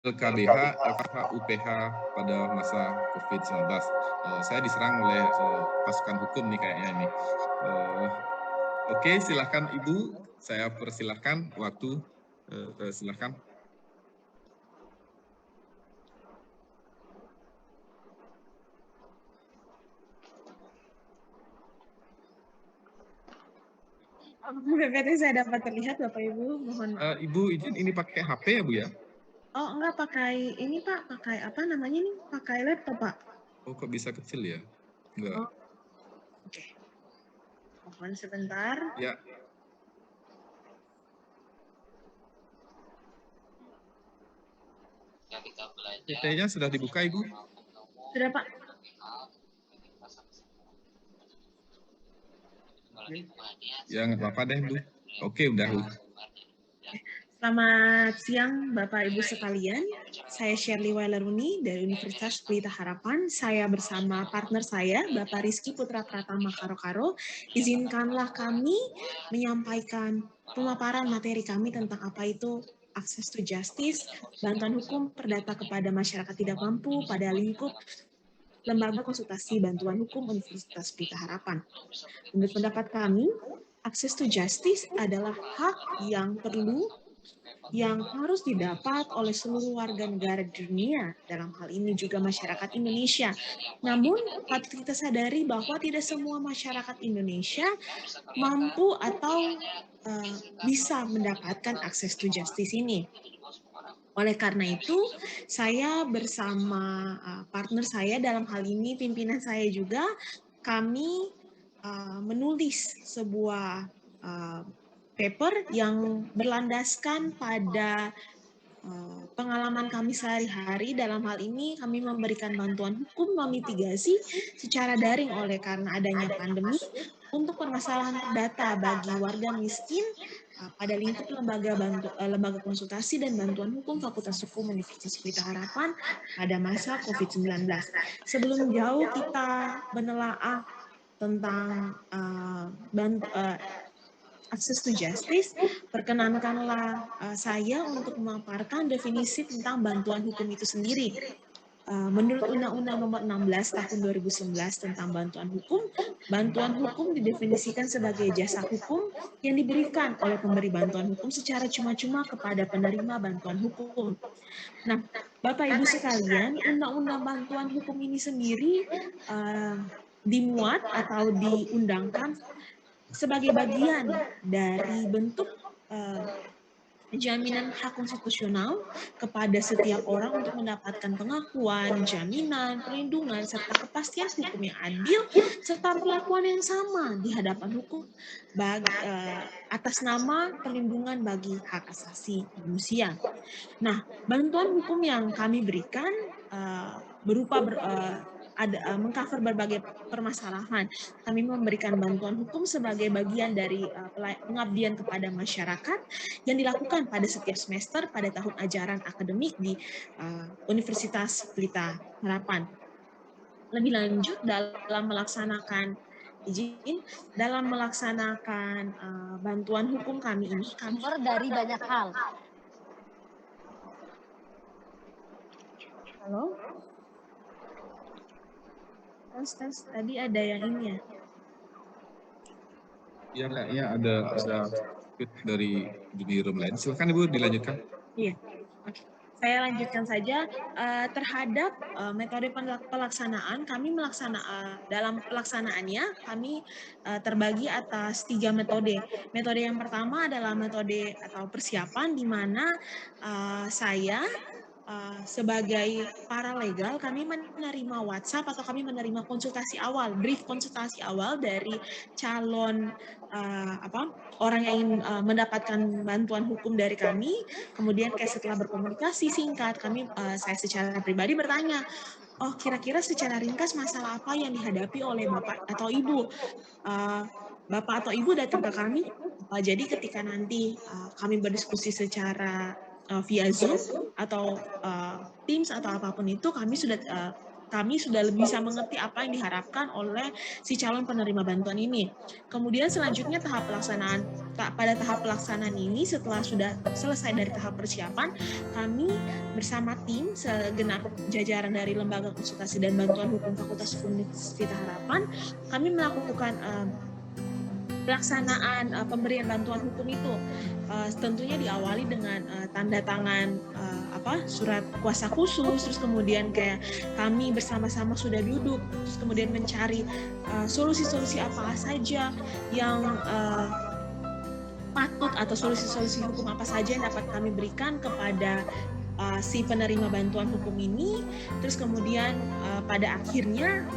LKBH, LKH, UPH pada masa COVID-19. Saya diserang oleh pasukan hukum nih kayaknya ini. Oke, silakan Ibu, saya persilahkan waktu, silakan. Apakah PPT saya dapat terlihat Bapak Ibu? Mohon maaf. Ibu izin ini pakai HP ya Bu ya? Oh enggak, pakai ini Pak, pakai apa namanya nih? Pakai laptop Pak. Oh kok bisa kecil ya? Enggak. Oh, oke. Mohon sebentar. Ya. PT-nya sudah dibuka Ibu? Sudah Pak. Ya nggak apa-apa deh Bu. Oke udah Bu. Selamat siang Bapak Ibu sekalian. Saya Shirley Waileruni dari Universitas Pelita Harapan. Saya bersama partner saya, Bapak Rizky Putra Pratama Karo-Karo. Izinkanlah kami menyampaikan pemaparan materi kami tentang apa itu access to justice, bantuan hukum perdata kepada masyarakat tidak mampu pada lingkup Lembaga Konsultasi Bantuan Hukum Universitas Pelita Harapan. Menurut pendapat kami, access to justice adalah hak yang harus didapat oleh seluruh warga negara di dunia, dalam hal ini juga masyarakat Indonesia. Namun, patut kita sadari bahwa tidak semua masyarakat Indonesia mampu atau bisa mendapatkan akses to justice ini. Oleh karena itu, saya bersama partner saya, dalam hal ini pimpinan saya juga, kami menulis sebuah paper yang berlandaskan pada pengalaman kami sehari-hari. Dalam hal ini kami memberikan bantuan hukum memitigasi secara daring oleh karena adanya pandemi untuk permasalahan perdata bagi warga miskin pada lingkup lembaga konsultasi dan bantuan hukum Fakultas Hukum Universitas Pelita Harapan pada masa COVID-19. Sebelum jauh kita menelaah tentang access to justice, perkenankanlah saya untuk memaparkan definisi tentang bantuan hukum itu sendiri. Menurut Undang-Undang Nomor 16 Tahun 2011 tentang bantuan hukum didefinisikan sebagai jasa hukum yang diberikan oleh pemberi bantuan hukum secara cuma-cuma kepada penerima bantuan hukum. Nah, Bapak Ibu sekalian, Undang-Undang Bantuan Hukum ini sendiri dimuat atau diundangkan sebagai bagian dari bentuk jaminan hak konstitusional kepada setiap orang untuk mendapatkan pengakuan, jaminan, perlindungan, serta kepastian hukum yang adil, serta perlakuan yang sama di hadapan hukum atas nama perlindungan bagi hak asasi manusia. Nah, bantuan hukum yang kami berikan berupa mengcover berbagai permasalahan. Kami memberikan bantuan hukum sebagai bagian dari pengabdian kepada masyarakat yang dilakukan pada setiap semester pada tahun ajaran akademik di Universitas Pelita Harapan. Lebih lanjut dalam melaksanakan bantuan hukum kami ini, kami dari banyak hal. Halo? Tes, tadi ada yang ini ya? Iya kayaknya ada dari junior lain. Silakan Ibu dilanjutkan. Iya, oke. Saya lanjutkan saja terhadap metode pelaksanaan. Dalam pelaksanaannya kami terbagi atas 3 metode. Metode yang pertama adalah metode atau persiapan, di mana saya sebagai paralegal kami menerima WhatsApp atau kami menerima brief konsultasi awal dari calon orang yang ingin mendapatkan bantuan hukum dari kami. Kemudian setelah berkomunikasi singkat, saya secara pribadi bertanya, oh kira-kira secara ringkas masalah apa yang dihadapi oleh Bapak atau Ibu? Bapak atau Ibu datang ke kami. Jadi ketika nanti kami berdiskusi secara via Zoom atau Teams atau apapun itu, kami sudah lebih bisa mengerti apa yang diharapkan oleh si calon penerima bantuan ini. Kemudian selanjutnya tahap pelaksanaan pada tahap pelaksanaan ini, setelah sudah selesai dari tahap persiapan, kami bersama tim segenap jajaran dari Lembaga Konsultasi dan Bantuan Hukum Fakultas Hukum Universitas Pelita Harapan, kami melakukan pelaksanaan pemberian bantuan hukum itu. Tentunya diawali dengan tanda tangan surat kuasa khusus, terus kemudian kayak kami bersama-sama sudah duduk, terus kemudian mencari solusi-solusi apa saja yang patut, atau solusi-solusi hukum apa saja yang dapat kami berikan kepada si penerima bantuan hukum ini. Terus kemudian pada akhirnya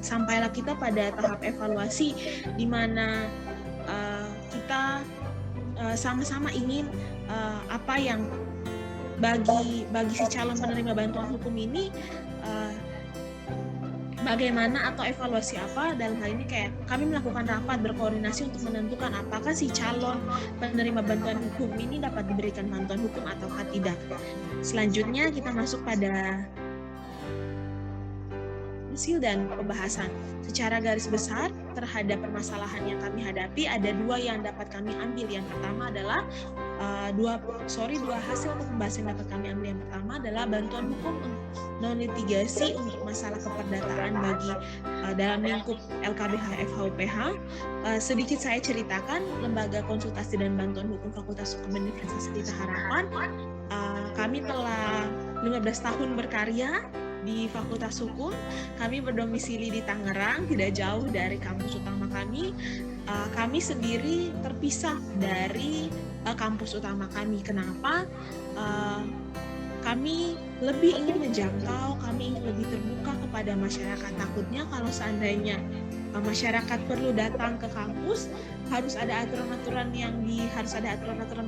sampailah kita pada tahap evaluasi, di mana kita sama-sama ingin apa yang bagi si calon penerima bantuan hukum ini bagaimana, atau evaluasi apa. Dalam hal ini kayak kami melakukan rapat berkoordinasi untuk menentukan apakah si calon penerima bantuan hukum ini dapat diberikan bantuan hukum atau tidak. Selanjutnya kita masuk pada hasil dan pembahasan. Secara garis besar terhadap permasalahan yang kami hadapi, ada dua yang dapat kami ambil. Yang pertama adalah dua hasil atau pembahasan yang dapat kami ambil. Yang pertama adalah bantuan hukum non litigasi untuk masalah keperdataan bagi dalam lingkup LKBH FHUPH. Sedikit saya ceritakan, Lembaga Konsultasi dan Bantuan Hukum Fakultas Hukum Universitas Pelita Harapan, kami telah 15 tahun berkarya di Fakultas Hukum. Kami berdomisili di Tangerang, tidak jauh dari kampus utama kami. Kami sendiri terpisah dari kampus utama kami. Kenapa? Kami lebih ingin menjangkau, kami ingin lebih terbuka kepada masyarakat. Takutnya kalau seandainya masyarakat perlu datang ke kampus, harus ada aturan-aturan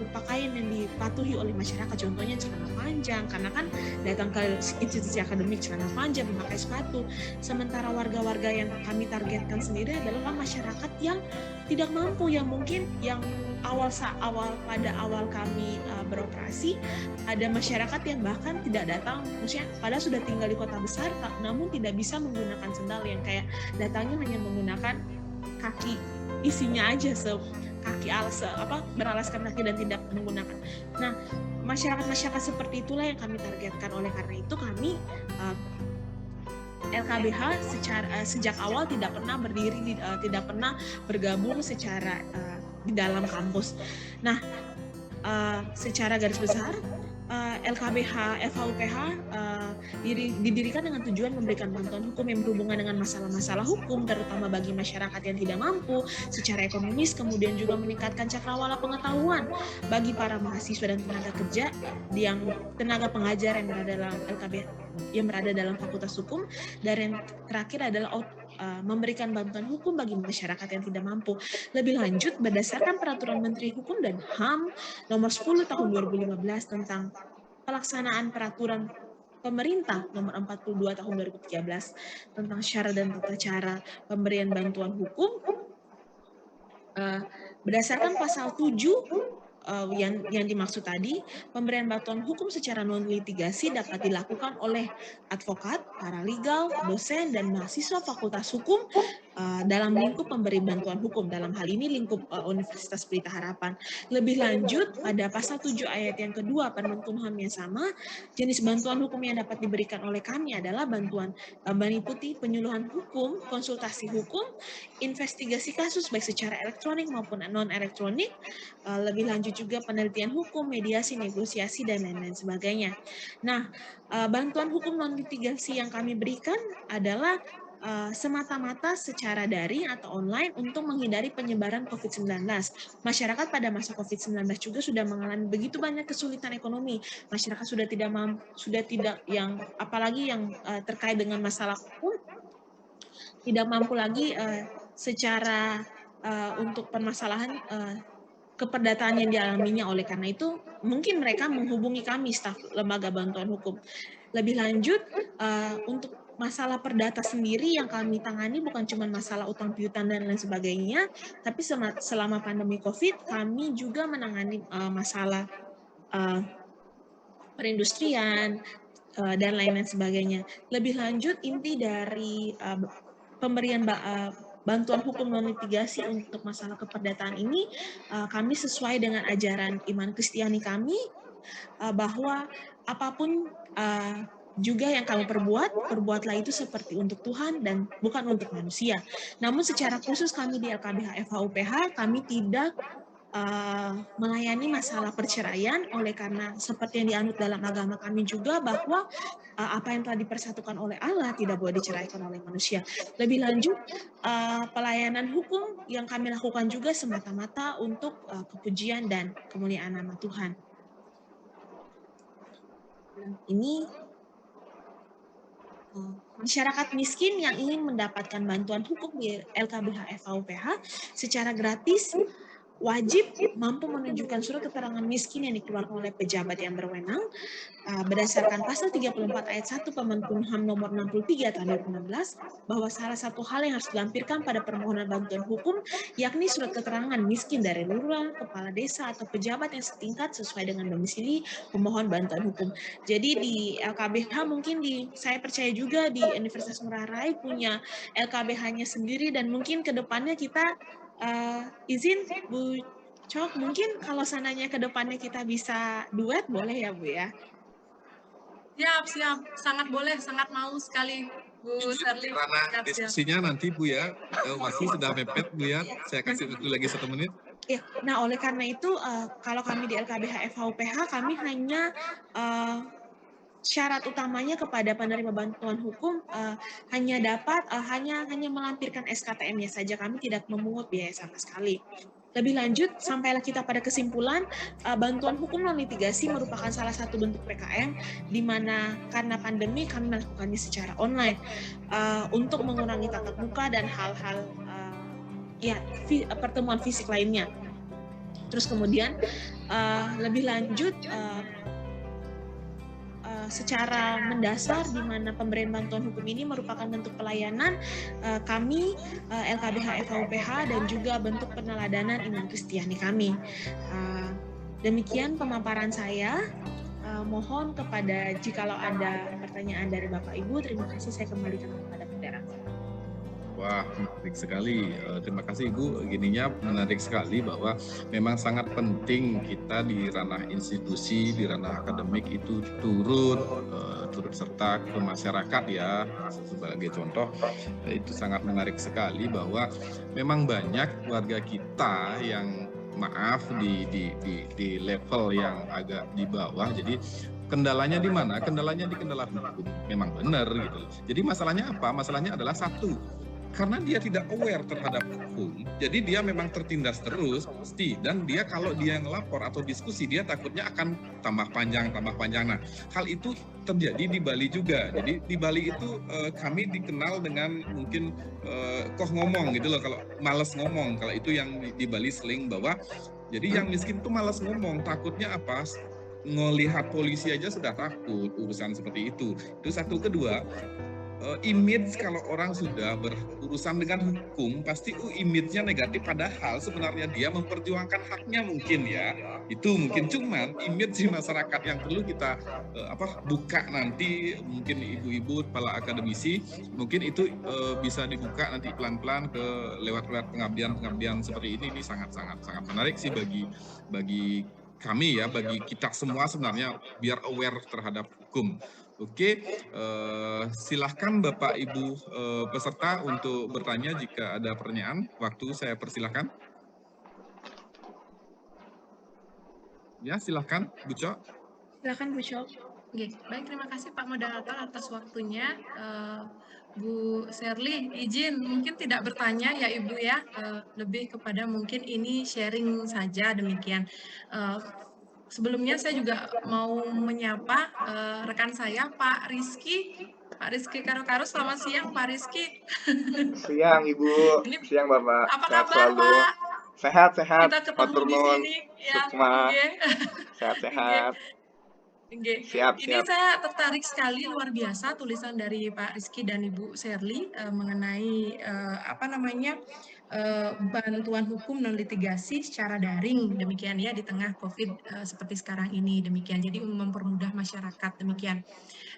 berpakaian yang dipatuhi oleh masyarakat. Contohnya celana panjang, karena kan datang ke institusi akademik celana panjang, memakai sepatu. Sementara warga-warga yang kami targetkan sendiri adalah masyarakat yang tidak mampu, yang mungkin yang pada awal kami beroperasi, ada masyarakat yang bahkan tidak datang, maksudnya padahal sudah tinggal di kota besar, namun tidak bisa menggunakan sendal, yang kayak datangnya hanya menggunakan kaki isinya aja, beralaskan kaki dan tidak menggunakan. Nah, masyarakat seperti itulah yang kami targetkan. Oleh karena itu kami LKBH sejak awal tidak pernah berdiri, tidak pernah bergabung secara di dalam kampus. Nah, secara garis besar LKBH FHUPH didirikan dengan tujuan memberikan bantuan hukum yang berhubungan dengan masalah-masalah hukum, terutama bagi masyarakat yang tidak mampu secara ekonomis, kemudian juga meningkatkan cakrawala pengetahuan bagi para mahasiswa dan tenaga kerja, tenaga pengajar yang berada dalam LKBH, yang berada dalam Fakultas Hukum, dan yang terakhir adalah memberikan bantuan hukum bagi masyarakat yang tidak mampu. Lebih lanjut, berdasarkan Peraturan Menteri Hukum dan HAM Nomor 10 Tahun 2015 tentang pelaksanaan Peraturan Pemerintah Nomor 42 Tahun 2013 tentang syarat dan tata cara pemberian bantuan hukum, berdasarkan pasal 7 yang dimaksud tadi, pemberian bantuan hukum secara non-litigasi dapat dilakukan oleh advokat, paralegal, dosen, dan mahasiswa Fakultas Hukum dalam lingkup pemberi bantuan hukum, dalam hal ini lingkup Universitas Pelita Harapan. Lebih lanjut, pada pasal 7 ayat yang kedua Permen-Kumham yang sama, jenis bantuan hukum yang dapat diberikan oleh kami adalah bantuan meliputi penyuluhan hukum, konsultasi hukum, investigasi kasus baik secara elektronik maupun non-elektronik, lebih lanjut juga penelitian hukum, mediasi, negosiasi, dan lain-lain sebagainya. Nah, bantuan hukum non-litigasi yang kami berikan adalah semata-mata secara daring atau online untuk menghindari penyebaran COVID-19. Masyarakat pada masa COVID-19 juga sudah mengalami begitu banyak kesulitan ekonomi. Masyarakat sudah apalagi yang terkait dengan masalah hukum, tidak mampu lagi secara untuk permasalahan keperdataan yang dialaminya. Oleh karena itu, mungkin mereka menghubungi kami, staf Lembaga Bantuan Hukum. Lebih lanjut, untuk masalah perdata sendiri yang kami tangani bukan cuma masalah utang piutang dan lain sebagainya, tapi selama pandemi COVID, kami juga menangani masalah perindustrian dan lain-lain sebagainya. Lebih lanjut, inti dari pemberian bantuan hukum non litigasi untuk masalah keperdataan ini, kami sesuai dengan ajaran iman Kristiani kami, bahwa apapun juga yang kamu perbuatlah itu seperti untuk Tuhan dan bukan untuk manusia. Namun secara khusus kami di LKBH FHUPH, kami tidak melayani masalah perceraian, oleh karena seperti yang dianut dalam agama kami juga, bahwa apa yang telah dipersatukan oleh Allah tidak boleh diceraikan oleh manusia. Lebih lanjut, pelayanan hukum yang kami lakukan juga semata-mata untuk kepujian dan kemuliaan nama Tuhan. Ini masyarakat miskin yang ingin mendapatkan bantuan hukum di LKBH FHUPH secara gratis wajib mampu menunjukkan surat keterangan miskin yang dikeluarkan oleh pejabat yang berwenang berdasarkan pasal 34 ayat 1 Kemenkumham HAM nomor 63 tahun 2016, bahwa salah satu hal yang harus dilampirkan pada permohonan bantuan hukum yakni surat keterangan miskin dari lurah, kepala desa, atau pejabat yang setingkat sesuai dengan domisili pemohon bantuan hukum. Jadi di LKBH mungkin saya percaya juga di Universitas Ngurah Rai punya LKBH-nya sendiri, dan mungkin ke depannya kita izin Bu Cok, mungkin kalau sananya ke depannya kita bisa duet, boleh ya Bu ya? Siap, sangat boleh, sangat mau sekali Bu Sherly. Karena diskusinya nanti Bu ya, waktu sudah mepet Bu ya, saya kasih waktu lagi 1 menit. Ya, nah oleh karena itu kalau kami di LKBH FHUPH, kami hanya syarat utamanya kepada penerima bantuan hukum hanya dapat hanya melampirkan SKTM-nya saja, kami tidak memungut biaya sama sekali. Lebih lanjut, sampailah kita pada kesimpulan bantuan hukum non litigasi merupakan salah satu bentuk PKM, di mana karena pandemi kami melakukannya secara online untuk mengurangi tatap muka dan hal-hal pertemuan fisik lainnya. Terus kemudian lebih lanjut secara mendasar, di mana pemberian bantuan hukum ini merupakan bentuk pelayanan kami LKBH FHUPH dan juga bentuk peneladanan iman Kristiani kami. Demikian pemaparan saya. Mohon kepada jikalau ada pertanyaan dari Bapak Ibu, terima kasih, saya kembalikan kepada moderator. Wah, menarik sekali. Terima kasih Ibu. Gininya menarik sekali bahwa memang sangat penting kita di ranah institusi, di ranah akademik itu turut serta ke masyarakat ya. Sebagai contoh, itu sangat menarik sekali bahwa memang banyak warga kita yang di level yang agak di bawah. Jadi kendalanya di mana? Kendalanya di kendala hukum. Memang benar gitu. Jadi masalahnya apa? Masalahnya adalah satu, karena dia tidak aware terhadap hukum, jadi dia memang tertindas terus pasti, dan dia kalau dia ngelapor atau diskusi, dia takutnya akan tambah panjang. Nah, hal itu terjadi di Bali juga. Jadi di Bali itu kami dikenal dengan mungkin koh ngomong gitu loh, kalau malas ngomong, kalau itu yang di Bali seling bahwa jadi yang miskin tuh malas ngomong, takutnya apa? Ngelihat polisi aja sudah takut urusan seperti itu. Itu satu. Kedua, image kalau orang sudah berurusan dengan hukum pasti image-nya negatif, padahal sebenarnya dia memperjuangkan haknya mungkin ya. Itu mungkin cuman image di masyarakat yang perlu kita buka nanti, mungkin ibu-ibu kepala akademisi mungkin itu bisa dibuka nanti pelan-pelan ke lewat pengabdian seperti ini sangat menarik sih bagi kami ya, bagi kita semua sebenarnya biar aware terhadap hukum. Oke, silahkan Bapak Ibu peserta untuk bertanya jika ada pertanyaan. Waktu saya persilahkan. Ya, silahkan Bu Cok. Silakan Bu Cok. Oke, baik, terima kasih Pak Moderator atas waktunya. Bu Sherly, izin mungkin tidak bertanya ya Ibu ya, lebih kepada mungkin ini sharing saja demikian. Sebelumnya saya juga mau menyapa rekan saya Pak Rizky Karo-Karo. Selamat siang Pak Rizky. Siang Ibu, siang Bapak. Apa Sehat kabar selalu. Pak? Sehat. Kita ketemu di sini ya. Sehat. Siap. Ini saya tertarik sekali, luar biasa tulisan dari Pak Rizky dan Ibu Sherly mengenai bantuan hukum non litigasi secara daring, demikian ya, di tengah COVID seperti sekarang ini, demikian. Jadi mempermudah masyarakat, demikian.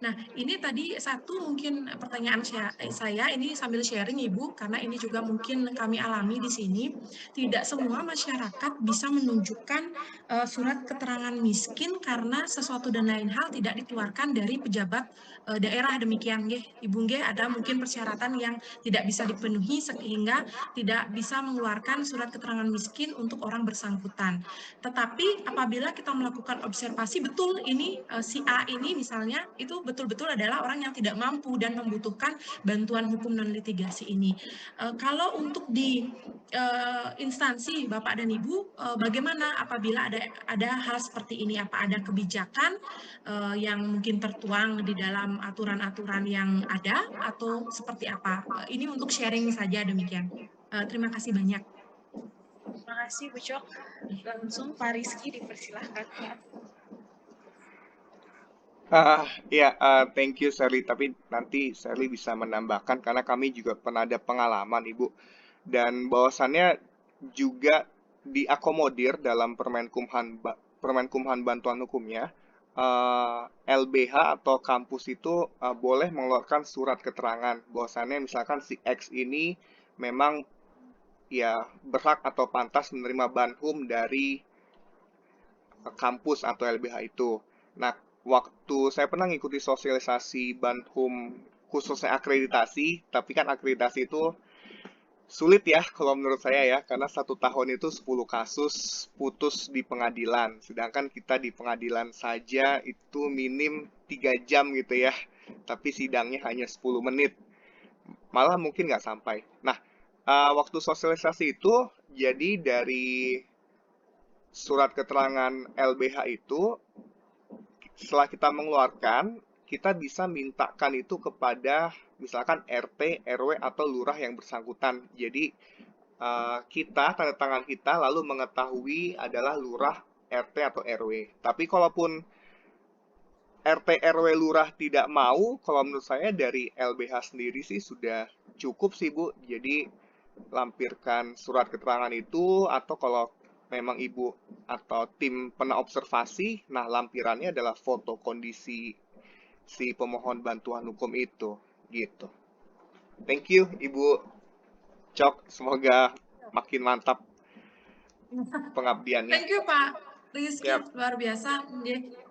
Nah, ini tadi satu mungkin pertanyaan saya ini sambil sharing Ibu, karena ini juga mungkin kami alami di sini. Tidak semua masyarakat bisa menunjukkan surat keterangan miskin karena sesuatu dan lain hal tidak dikeluarkan dari pejabat daerah, demikian nggih. Ibu nggih, ada mungkin persyaratan yang tidak bisa dipenuhi sehingga tidak bisa mengeluarkan surat keterangan miskin untuk orang bersangkutan. Tetapi apabila kita melakukan observasi, betul ini si A ini misalnya itu betul-betul adalah orang yang tidak mampu dan membutuhkan bantuan hukum non litigasi ini. Kalau untuk di instansi Bapak dan Ibu, bagaimana apabila ada hal seperti ini? Apa ada kebijakan yang mungkin tertuang di dalam aturan-aturan yang ada atau seperti apa? Ini untuk sharing saja, demikian. Terima kasih banyak. Terima kasih Bu Cok. Langsung Pak Rizky dipersilahkan. Ya, thank you Sherly. Tapi nanti Sherly bisa menambahkan karena kami juga pernah ada pengalaman Ibu. Dan bahwasannya juga diakomodir dalam Permenkumhan bantuan hukumnya, LBH atau kampus itu boleh mengeluarkan surat keterangan bahwasannya misalkan si X ini memang ya berhak atau pantas menerima banhum dari kampus atau LBH itu. Nah, waktu saya pernah ngikuti sosialisasi banhum khususnya akreditasi, tapi kan akreditasi itu sulit ya kalau menurut saya ya, karena 1 tahun itu 10 kasus putus di pengadilan. Sedangkan kita di pengadilan saja itu minim 3 jam gitu ya, tapi sidangnya hanya 10 menit. Malah mungkin nggak sampai. Nah, waktu sosialisasi itu, jadi dari surat keterangan LBH itu, setelah kita mengeluarkan, kita bisa mintakan itu kepada misalkan RT, RW, atau lurah yang bersangkutan. Jadi kita, tanda tangan kita, lalu mengetahui adalah lurah, RT, atau RW. Tapi kalaupun RT, RW, lurah tidak mau, kalau menurut saya dari LBH sendiri sih sudah cukup sih Bu. Jadi lampirkan surat keterangan itu, atau kalau memang Ibu atau tim pernah observasi, nah lampirannya adalah foto kondisi si pemohon bantuan hukum itu, gitu. Thank you Ibu Cok, semoga makin mantap pengabdiannya. Thank you Pak Rizky, Yap. luar biasa.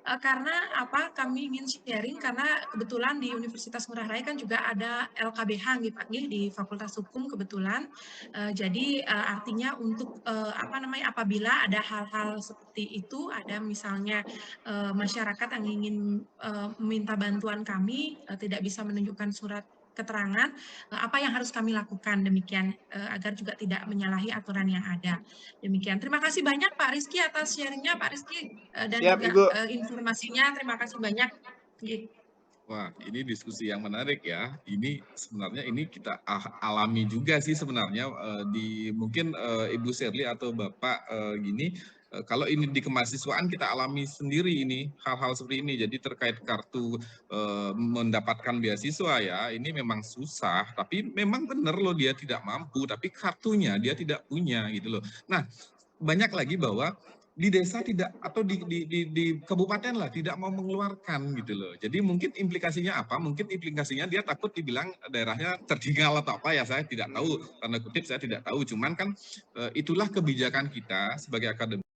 Karena apa kami ingin sharing karena kebetulan di Universitas Ngurah Rai kan juga ada LKBH nih Pak di Fakultas Hukum kebetulan. Jadi artinya untuk apabila ada hal-hal seperti itu, ada misalnya masyarakat yang ingin meminta bantuan kami tidak bisa menunjukkan surat keterangan, apa yang harus kami lakukan, demikian agar juga tidak menyalahi aturan yang ada. Demikian. Terima kasih banyak Pak Rizky atas sharingnya Pak Rizky dan Siap, juga Ibu. Informasinya. Terima kasih banyak. Wah, ini diskusi yang menarik ya. Ini sebenarnya ini kita alami juga sih sebenarnya mungkin Ibu Sherly atau Bapak gini. Kalau ini di kemahasiswaan kita alami sendiri ini hal-hal seperti ini. Jadi terkait kartu mendapatkan beasiswa ya, ini memang susah. Tapi memang benar loh dia tidak mampu, tapi kartunya dia tidak punya gitu loh. Nah, banyak lagi bahwa di desa tidak atau di kabupaten lah tidak mau mengeluarkan gitu loh. Jadi mungkin implikasinya apa? Mungkin implikasinya dia takut dibilang daerahnya tertinggal atau apa ya, saya tidak tahu, tanda kutip saya tidak tahu. Cuman kan itulah kebijakan kita sebagai akademisi